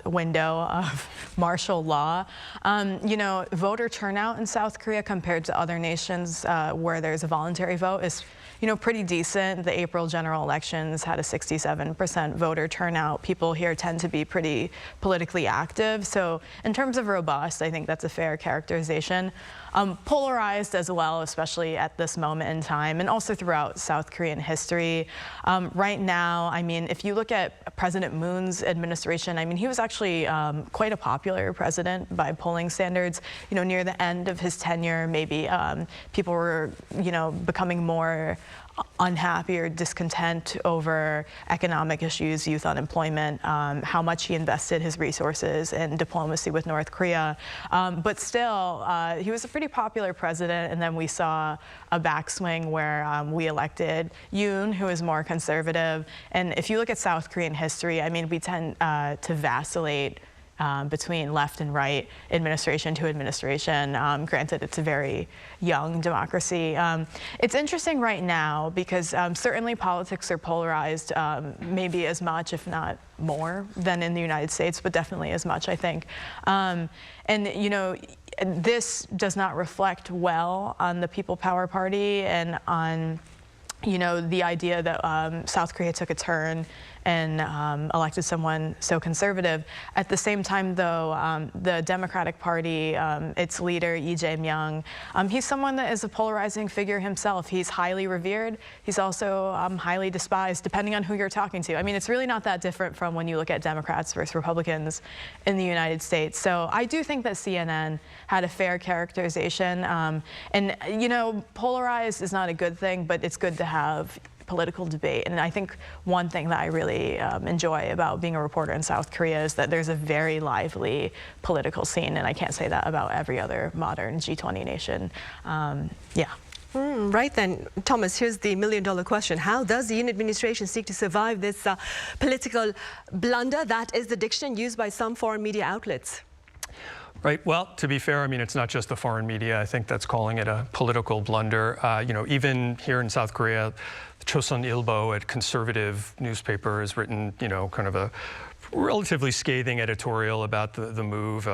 window of martial law. Voter turnout in South Korea compared to other nations where there's a voluntary vote is pretty decent. The April general elections had a 67% voter turnout. People here tend to be pretty politically active. So in terms of robust, I think that's a fair characterization. Polarized as well, especially at this moment in time, and also throughout South Korean history. Right now, I mean, if you look at President Moon's administration, I mean, he was actually quite a popular president by polling standards. Near the end of his tenure, maybe people were, becoming more unhappy or discontent over economic issues, youth unemployment, how much he invested his resources in diplomacy with North Korea. But still, he was a pretty popular president, and then we saw a backswing where we elected Yoon, who is more conservative. And if you look at South Korean history, I mean, we tend to vacillate between left and right, administration to administration. Granted, it's a very young democracy. It's interesting right now because certainly politics are polarized, maybe as much, if not more, than in the United States, but definitely as much, I think. And, this does not reflect well on the People Power Party and on the idea that South Korea took a turn and elected someone so conservative. At the same time, though, the Democratic Party, its leader, Lee Jae-myung, he's someone that is a polarizing figure himself. He's highly revered. He's also highly despised, depending on who you're talking to. I mean, it's really not that different from when you look at Democrats versus Republicans in the United States. So I do think that CNN had a fair characterization. And, polarized is not a good thing, but it's good to have political debate. And I think one thing that I really enjoy about being a reporter in South Korea is that there's a very lively political scene, and I can't say that about every other modern G20 nation. Yeah. Right then, Thomas, here's the million-dollar question. How does the Yoon administration seek to survive this political blunder? That is the diction used by some foreign media outlets. Right. Well, to be fair, I mean, it's not just the foreign media. I think that's calling it a political blunder. Even here in South Korea, Chosun Ilbo, a conservative newspaper, has written, kind of a relatively scathing editorial about the move,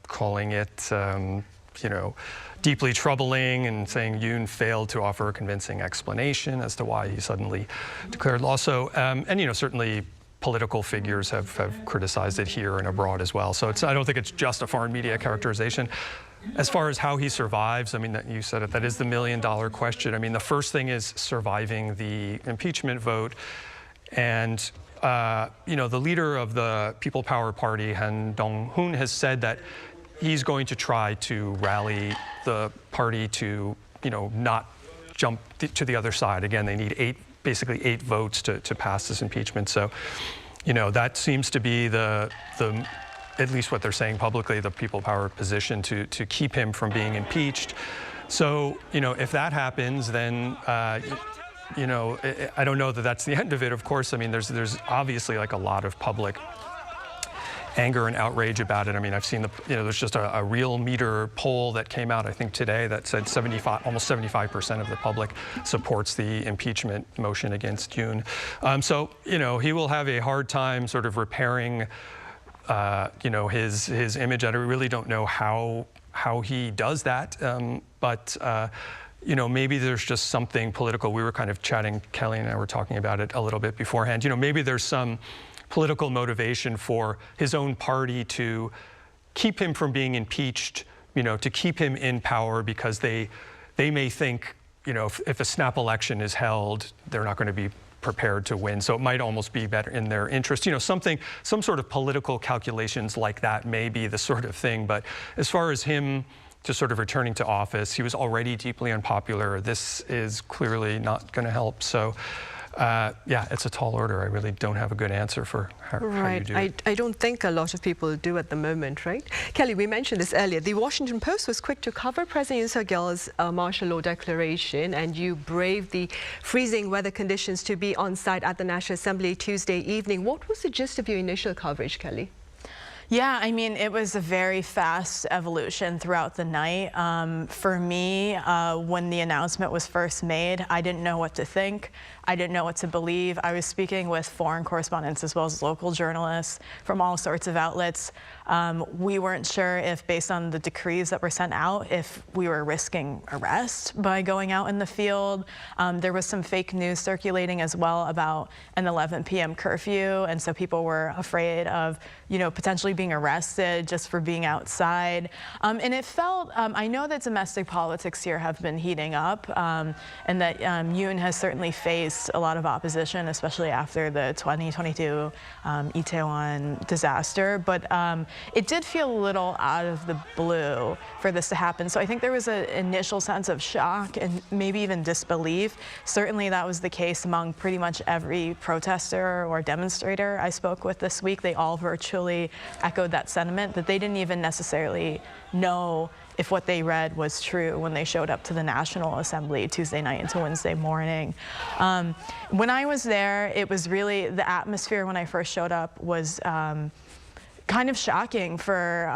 calling it, deeply troubling, and saying Yoon failed to offer a convincing explanation as to why he suddenly declared law. So, certainly political figures have criticized it here and abroad as well. So I don't think it's just a foreign media characterization. As far as how he survives, I mean, you said it, that is the million-dollar question. I mean, the first thing is surviving the impeachment vote. And, the leader of the People Power Party, Han Dong-hoon, has said that he's going to try to rally the party to, not jump to the other side. Again, they need basically eight votes to pass this impeachment. So, that seems to be at least what they're saying publicly, the People Power position to keep him from being impeached. So, if that happens, then, I don't know that that's the end of it, of course. I mean, there's obviously like a lot of public anger and outrage about it. I mean, I've seen there's just a Real Meter poll that came out, I think today, that said almost 75% of the public supports the impeachment motion against Yoon. So, he will have a hard time sort of repairing, his image. I really don't know how he does that, but maybe there's just something political. We were kind of chatting, Kelly and I were talking about it a little bit beforehand. Maybe there's some political motivation for his own party to keep him from being impeached, to keep him in power, because they may think, if a snap election is held, they're not going to be prepared to win. So it might almost be better in their interest. Some sort of political calculations like that may be the sort of thing. But as far as him sort of returning to office. He was already deeply unpopular. This is clearly not going to help. So, yeah, it's a tall order. I really don't have a good answer for how you do it. I don't think a lot of people do at the moment, right? Kelly, we mentioned this earlier. The Washington Post was quick to cover President Yoon Suk-yeol's martial law declaration, and you braved the freezing weather conditions to be on site at the National Assembly Tuesday evening. What was the gist of your initial coverage, Kelly? Yeah, I mean, it was a very fast evolution throughout the night. For me, when the announcement was first made, I didn't know what to think. I didn't know what to believe. I was speaking with foreign correspondents as well as local journalists from all sorts of outlets. We weren't sure if, based on the decrees that were sent out, if we were risking arrest by going out in the field. There was some fake news circulating as well about an 11 p.m. curfew, and so people were afraid of, you know, potentially being arrested just for being outside. And it felt, I know that domestic politics here have been heating up, and that Yoon has certainly faced a lot of opposition, especially after the 2022 Itaewon disaster. But it did feel a little out of the blue for this to happen. So I think there was an initial sense of shock and maybe even disbelief. Certainly that was the case among pretty much every protester or demonstrator I spoke with this week. They all virtually echoed that sentiment, that they didn't even necessarily know if what they read was true when they showed up to the National Assembly Tuesday night into Wednesday morning. When I was there, it was really, the atmosphere when I first showed up was kind of shocking for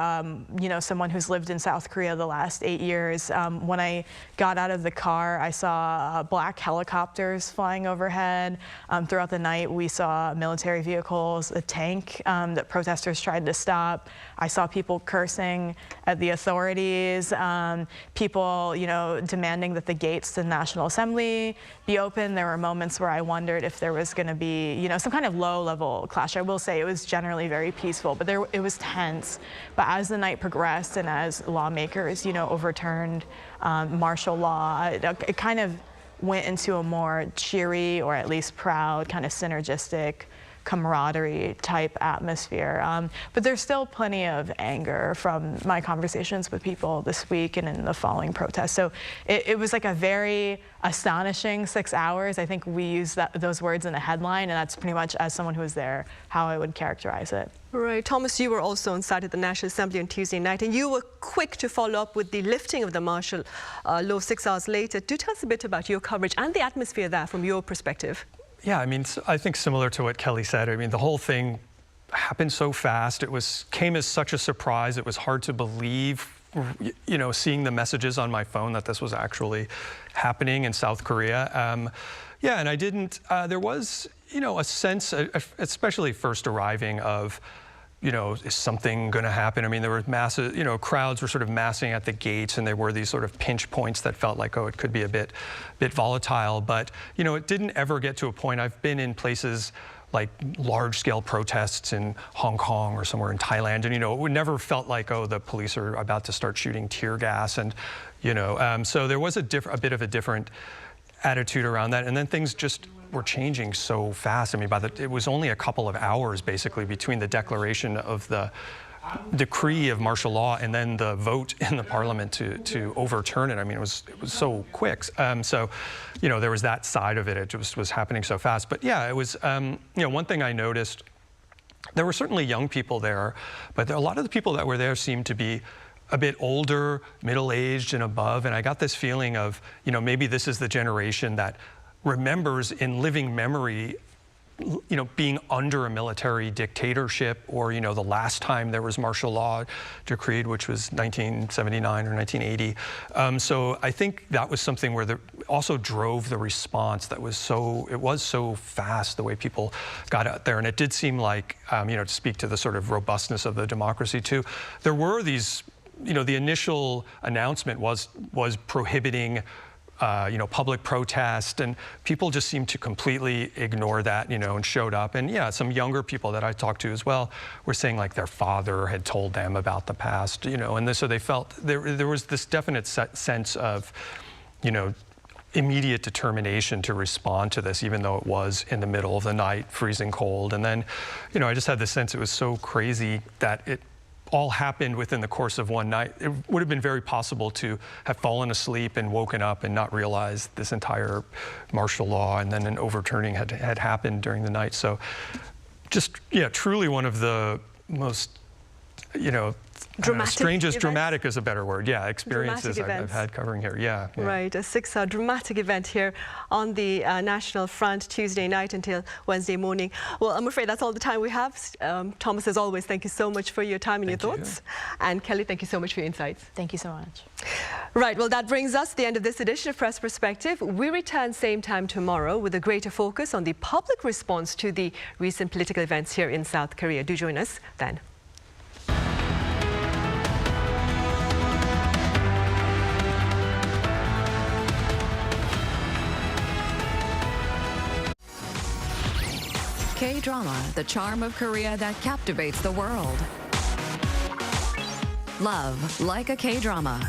you know, someone who's lived in South Korea the last 8 years. When I got out of the car, I saw black helicopters flying overhead. Throughout the night, we saw military vehicles, a tank that protesters tried to stop. I saw people cursing at the authorities, people, you know, demanding that the gates to the National Assembly be open. There were moments where I wondered if there was going to be, you know, some kind of low-level clash. I will say it was generally very peaceful, but it was tense. But as the night progressed and as lawmakers, you know, overturned martial law, it kind of went into a more cheery, or at least proud, kind of synergistic, camaraderie type atmosphere. But there's still plenty of anger from my conversations with people this week and in the following protests. So it was like a very astonishing 6 hours. I think we use those words in a headline, and that's pretty much, as someone who was there, how I would characterize it. Right. Thomas, you were also on site at the National Assembly on Tuesday night, and you were quick to follow up with the lifting of the martial law 6 hours later. Do tell us a bit about your coverage and the atmosphere there from your perspective. Yeah, I mean, I think similar to what Kelly said. I mean, the whole thing happened so fast. It came as such a surprise. It was hard to believe, you know, seeing the messages on my phone that this was actually happening in South Korea. Yeah, and I didn't, there was, you know, a sense, especially first arriving, of, you know, is something going to happen? I mean, there were massive, you know, crowds were sort of massing at the gates, and there were these sort of pinch points that felt like, oh, it could be a bit volatile. But, you know, it didn't ever get to a point. I've been in places like large-scale protests in Hong Kong or somewhere in Thailand, and, you know, it never felt like, oh, the police are about to start shooting tear gas, and, you know, so there was a bit of a different attitude around that, and then things just were changing so fast. I mean, it was only a couple of hours basically between the declaration of the decree of martial law and then the vote in the parliament to overturn it. I mean, it was so quick. So, you know, there was that side of it. It just was happening so fast. But yeah, it was, you know, one thing I noticed, there were certainly young people there, but a lot of the people that were there seemed to be a bit older, middle-aged and above. And I got this feeling of, you know, maybe this is the generation that remembers in living memory, you know, being under a military dictatorship, or, you know, the last time there was martial law decreed, which was 1979 or 1980. So I think that was something where also drove the response that was it was so fast, the way people got out there. And it did seem like, you know, to speak to the sort of robustness of the democracy too, there were these, you know, the initial announcement was prohibiting you know, public protest, and people just seemed to completely ignore that, you know, and showed up. And yeah, some younger people that I talked to as well were saying like their father had told them about the past, you know, and so they felt there was this definite sense of, you know, immediate determination to respond to this, even though it was in the middle of the night, freezing cold. And then, you know, I just had the sense it was so crazy that it all happened within the course of one night. It would have been very possible to have fallen asleep and woken up and not realized this entire martial law and then an overturning had happened during the night. So just, yeah, truly one of the most, strangest, dramatic is a better word, yeah, experiences I've had covering here, yeah. Right, a 6-hour dramatic event here on the National Front Tuesday night until Wednesday morning. Well, I'm afraid that's all the time we have. Thomas, as always, thank you so much for your time and your thoughts. And Kelly, thank you so much for your insights. Thank you so much. Right, well, that brings us to the end of this edition of Press Perspective. We return same time tomorrow with a greater focus on the public response to the recent political events here in South Korea. Do join us then. K-drama, the charm of Korea that captivates the world. Love like a K-drama.